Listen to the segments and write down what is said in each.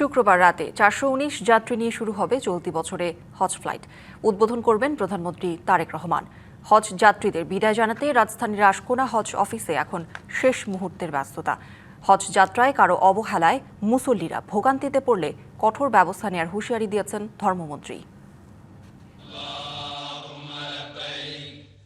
শুক্রবার রাতে 419 যাত্রী নিয়ে শুরু হবে চলতি বছরে হজ ফ্লাইট। উদ্বোধন করবেন প্রধানমন্ত্রী তারেক রহমান। হজ যাত্রীদের বিদায় জানাতে রাজধানীর আশকোনা হজ অফিসে এখন শেষ মুহূর্তের ব্যস্ততা। হজ যাত্রায় কারো অবহেলায় মুসল্লিরা ভোগান্তিতে পড়লে কঠোর ব্যবস্থা নেওয়ার হুঁশিয়ারি দিয়েছেন ধর্মমন্ত্রী।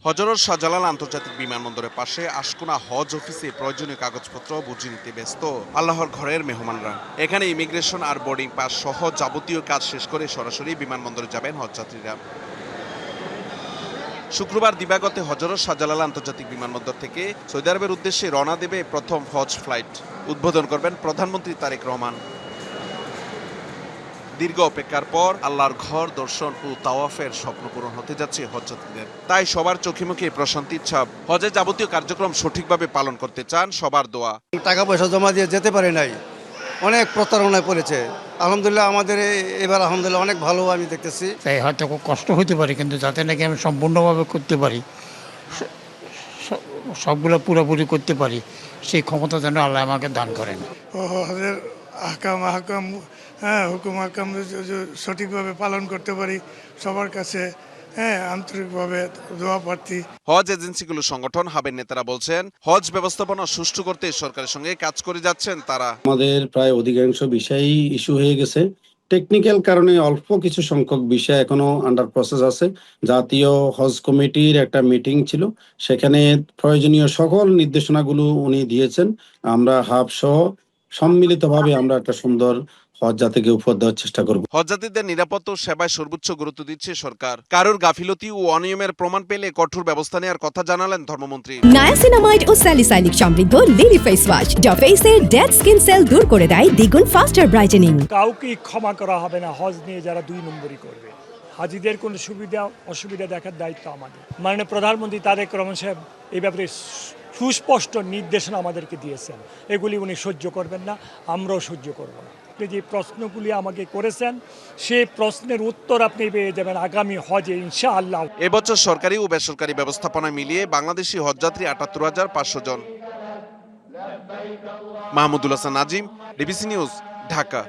হজরত শাহজালাল আন্তর্জাতিক বিমানবন্দরের পাশে আশকোনা হজ অফিসে প্রয়োজনীয় কাগজপত্র বুঝে নিতে ব্যস্ত আল্লাহর ঘরের মেহমানরা। এখানে ইমিগ্রেশন আর বোর্ডিং পাস সহ যাবতীয় কাজ শেষ করে সরাসরি বিমানবন্দরে যাবেন হজযাত্রীরা। শুক্রবার দিবাগতে হজরত শাহজালাল আন্তর্জাতিক বিমানবন্দর থেকে সৌদি আরবের উদ্দেশ্যে রওনা দেবে প্রথম হজ ফ্লাইট। উদ্বোধন করবেন প্রধানমন্ত্রী তারেক রহমান। দীর্ঘ অপেক্ষার পর আল্লাহর ঘর দর্শন ও তাওয়াফের স্বপ্ন পূরণ হতে যাচ্ছে হজযাত্রীদের। তাই সবার চোখে মুখে প্রশান্তির ছাপ। হজের যাবতীয় কার্যক্রম সঠিকভাবে পালন করতে চান সবার দোয়া। টাকা পয়সা জমা দিয়ে যেতে পারে নাই, অনেক প্রতারণায় পড়েছে। আলহামদুলিল্লাহ আমাদের এবার আলহামদুলিল্লাহ অনেক ভালো আমি দেখতেছি। তাই হয়তো খুব কষ্ট হতে পারে, কিন্তু যাতে নাকি আমি সম্পূর্ণভাবে করতে পারি, সবগুলো পুরোপুরি করতে পারি, সেই ক্ষমতা যেন আল্লাহ আমাকে দান করেন। হজের হুকুম আহকাম সঠিকভাবে পালন করতে পারি, সবার কাছে আন্তরিকভাবে দোয়া প্রার্থী। হজ এজেন্সিগুলো সংগঠন হাবের নেতারা বলছেন, হজ ব্যবস্থাপনা সুষ্ঠু করতে সরকারের সঙ্গে কাজ করে যাচ্ছেন তারা। আমাদের প্রায় অধিকাংশ বিষয়ই ইস্যু হয়ে গেছে। টেকনিক্যাল কারণে অল্প কিছু সংখ্যক বিষয় এখনো আন্ডার প্রসেস আছে। জাতীয় হজ কমিটির একটা মিটিং ছিল, সেখানে প্রয়োজনীয় সকল নির্দেশনাগুলো উনি দিয়েছেন। আমরা হাব সহ সম্মিলিতভাবে আমরা একটা সুন্দর হজ জাতিকে উপহার দেওয়ার চেষ্টা করব। হজযাত্রীদের নিরাপত্তা ও সেবায় সর্বোচ্চ গুরুত্ব দিচ্ছে সরকার। কারোর গাফিলতি ও অনিয়মের প্রমাণ পেলে কঠোর ব্যবস্থা নেওয়ার কথা জানালেন ধর্মমন্ত্রী। নায়াসিনামাইড ও স্যালিসাইলিক সমৃদ্ধ লিলি ফেস ওয়াশ যা ফেসের ডেড স্কিন সেল দূর করে দেয় দ্বিগুণ ফাস্টার ব্রাইটেনিং। কাউকে ক্ষমা করা হবে না হজ নিয়ে যারা 2 নম্বরই করবে। হাজিদের কোনো সুবিধা অসুবিধা দেখার দায়িত্ব আমাদের। মাননীয় প্রধানমন্ত্রী তারেক রহমান সাহেব এই ব্যাপারে সুস্পষ্ট নির্দেশনা আমাদেরকে দিয়েছেন। এগুলি উনি সহ্য করবেন না, আমরাও সহ্য করব না। যে প্রশ্নগুলি আমাকে করেছেন সেই প্রশ্নের উত্তর আপনি পেয়ে যাবেন আগামী হজে ইনশাআল্লাহ। এবছর সরকারি ও বেসরকারি ব্যবস্থাপনা মিলিয়ে বাংলাদেশি হজযাত্রী ৭৮,৫০০ জন। Mahmudul Hasan Nazim, DBC News, Dhaka.